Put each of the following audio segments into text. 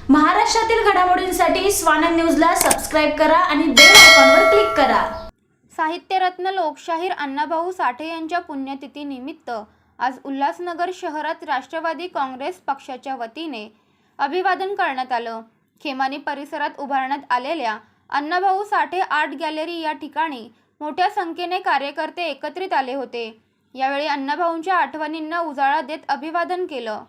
महाराष्ट्रातील घडामोडींसाठी स्वानंद न्यूजला सबस्क्राइब करा आणि बेल आयकॉनवर क्लिक करा। साहित्यरत्न लोकशाहीर अण्णाभाऊ साठे यांच्या पुण्यतिथीनिमित्त आज उल्हासनगर शहरात राष्ट्रवादी काँग्रेस पक्षाच्या वतीने अभिवादन करण्यात आलं। खेमानी परिसरात उभारण्यात आलेल्या अण्णाभाऊ साठे आर्ट गॅलरी या ठिकाणी मोठ्या संख्येने कार्यकर्ते एकत्रित आले होते। यावेळी अण्णाभाऊंच्या आठवणींना उजाळा देत अभिवादन केलं।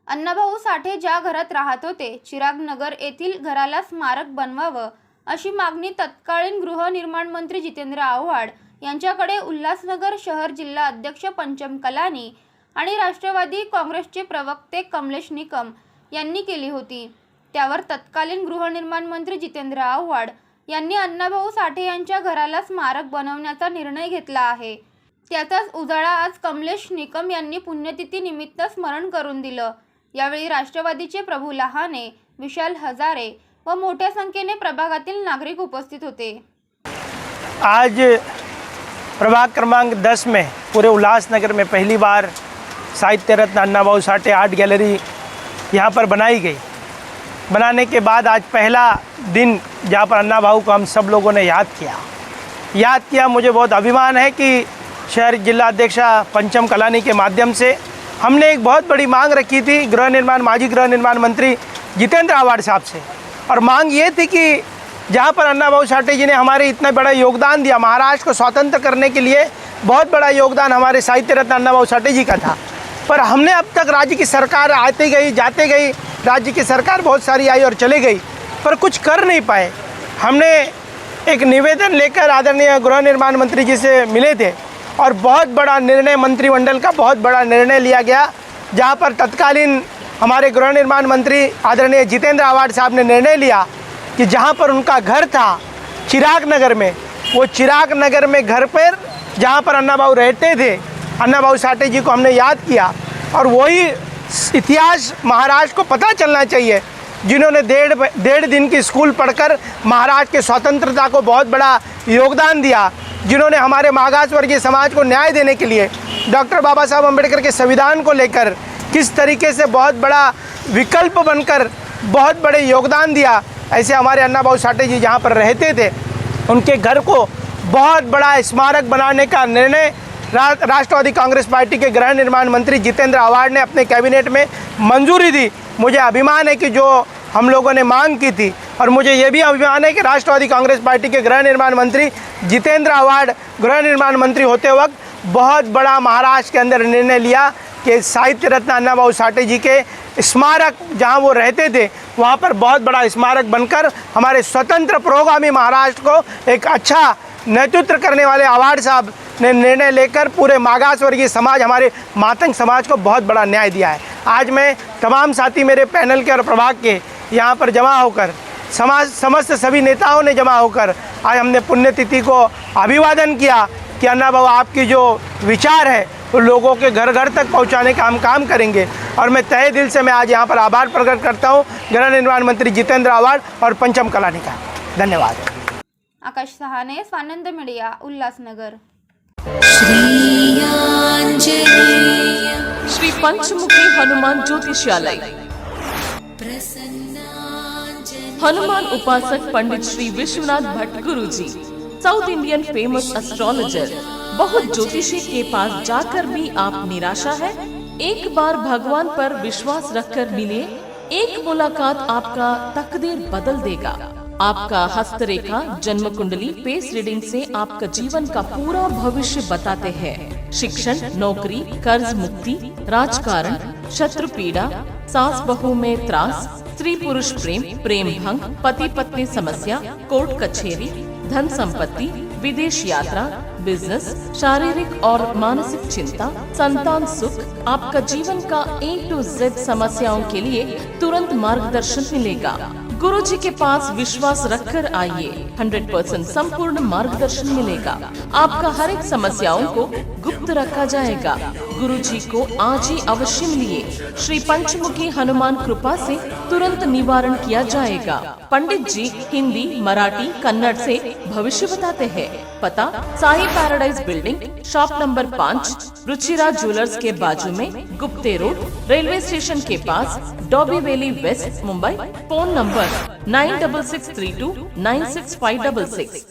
अण्णाभाऊ साठे ज्या घरात राहत होते, चिराग नगर येथील घराला स्मारक बनवावं अशी मागणी तत्कालीन गृहनिर्माण मंत्री जितेंद्र आव्हाड यांच्याकडे उल्हासनगर शहर जिल्हा अध्यक्ष पंचम कलानी आणि राष्ट्रवादी काँग्रेसचे प्रवक्ते कमलेश निकम यांनी केली होती। त्यावर तत्कालीन गृहनिर्माण मंत्री जितेंद्र आव्हाड यांनी अण्णाभाऊ साठे यांच्या घराला स्मारक बनवण्याचा निर्णय घेतला आहे। त्याचाच उजाळा आज कमलेश निकम यांनी पुण्यतिथी निमित्त स्मरण करून दिलं। यावेळी राष्ट्रवादीचे प्रभू लहाने, विशाल हजारे व मोठ्या संख्येने प्रभागातील नागरिक उपस्थित होते। आज प्रभाग क्रमांक 10 में पूरे उल्लासनगर में पहली बार साहित्य रत्न अण्णाभाऊ साठे आर्ट गैलरी यहाँ पर बनाई गई। बनाने के बाद आज पहला दिन जहाँ पर अण्णाभाऊ को हम सब लोगों ने याद किया। मुझे बहुत अभिमान है कि शहर जिला अध्यक्ष पंचम कलानी के माध्यम से हमने एक बहुत बड़ी मांग रखी थी माजी गृह निर्माण मंत्री जितेंद्र आव्हाड साहब से, और मांग ये थी कि जहाँ पर अण्णाभाऊ साठे जी ने हमारे इतना बड़ा योगदान दिया, महाराष्ट्र को स्वतंत्र करने के लिए बहुत बड़ा योगदान हमारे साहित्य रत्न अण्णाभाऊ साठे जी का था। पर हमने अब तक राज्य की सरकार आते गई जाते गई, राज्य की सरकार बहुत सारी आई और चले गई, पर कुछ कर नहीं पाए। हमने एक निवेदन लेकर आदरणीय गृह निर्माण मंत्री जी से मिले थे और बहुत बड़ा निर्णय, मंत्रिमंडल का बहुत बड़ा निर्णय लिया गया, जहाँ पर तत्कालीन हमारे गृह निर्माण मंत्री आदरणीय जितेंद्र आव्हाड साहब ने निर्णय लिया कि जहाँ पर उनका घर था चिराग नगर में, वो चिराग नगर में घर पर जहाँ पर अण्णाभाऊ रहते थे, अण्णाभाऊ साठे जी को हमने याद किया। और वही इतिहास महाराष्ट्र को पता चलना चाहिए, जिन्होंने डेढ़ दिन की स्कूल पढ़कर महाराष्ट्र के स्वतंत्रता को बहुत बड़ा योगदान दिया, जिन्होंने हमारे मागास वर्गीय समाज को न्याय देने के लिए डॉक्टर बाबा साहब अम्बेडकर के संविधान को लेकर किस तरीके से बहुत बड़ा विकल्प बनकर बहुत बड़े योगदान दिया। ऐसे हमारे अण्णाभाऊ साठे जी जहाँ पर रहते थे, उनके घर को बहुत बड़ा स्मारक बनाने का निर्णय राष्ट्रवादी कांग्रेस पार्टी के गृह निर्माण मंत्री जितेंद्र आव्हाड ने अपने कैबिनेट में मंजूरी दी। मुझे अभिमान है कि जो हम लोगों ने मांग की थी, और मुझे ये भी अभिमान है कि राष्ट्रवादी कांग्रेस पार्टी के गृह निर्माण मंत्री जितेंद्र आव्हाड गृह निर्माण मंत्री होते वक्त बहुत बड़ा महाराष्ट्र के अंदर निर्णय लिया कि साहित्य रत्न अण्णाभाऊ साठे जी के स्मारक जहाँ वो रहते थे वहाँ पर बहुत बड़ा स्मारक बनकर हमारे स्वतंत्र पुरोगामी महाराष्ट्र को एक अच्छा नेतृत्व करने वाले आव्हाड साहब ने निर्णय लेकर पूरे मागास वर्गीय समाज, हमारे मातंग समाज को बहुत बड़ा न्याय दिया है। आज मैं तमाम साथी मेरे पैनल के और प्रभाग के यहाँ पर जमा होकर समस्त सभी नेताओं ने जमा होकर आज हमने पुण्यतिथि को अभिवादन किया कि अण्णाभाऊ आपकी जो विचार है वो लोगों के घर घर तक पहुँचाने का हम काम करेंगे। और मैं तहे दिल से मैं आज यहाँ पर आभार प्रकट करता हूँ गृह निर्माण मंत्री जितेंद्र आव्हाड और पंचम कलानी का। धन्यवाद। आकाश सहाने, स्वानंद मीडिया, उल्हासनगर। श्री पंचमुखी हनुमान ज्योतिषालय, हनुमान उपासक पंडित श्री विश्वनाथ भट्ट गुरुजी, साउथ इंडियन फेमस एस्ट्रोलॉजर। बहुत ज्योतिषी के पास जाकर भी आप निराशा है? एक बार भगवान पर विश्वास रखकर मिले, एक मुलाकात आपका तकदीर बदल देगा। आपका हस्तरेखा, जन्म कुंडली, फेस रीडिंग से आपका जीवन का पूरा भविष्य बताते हैं। शिक्षण, नौकरी, कर्ज मुक्ति, राजकारण, शत्रु पीड़ा, सास बहू में त्रास, स्त्री पुरुष प्रेम, प्रेम भंग, पति पत्नी समस्या, कोर्ट कचहरी, धन संपत्ति, विदेश यात्रा, बिजनेस, शारीरिक और मानसिक चिंता, संतान सुख, आपका जीवन का A to Z समस्याओं के लिए तुरंत मार्गदर्शन मिलेगा। गुरु जी के पास विश्वास रखकर आइए, 100% संपूर्ण मार्गदर्शन मिलेगा। आपका हर एक समस्याओं को गुप्त रखा जाएगा। गुरु जी को आज ही अवश्य मिलिए। श्री पंचमुखी हनुमान कृपा से तुरंत निवारण किया जाएगा। पंडित जी हिंदी, मराठी, कन्नड़ से भविष्य बताते हैं। पता Sai paradise building, shop number 5, Ruchira jewellers के बाजू में, गुप्ते रोड, रेलवे स्टेशन के पास, Dombivli west, Mumbai. Phone number 9663296566।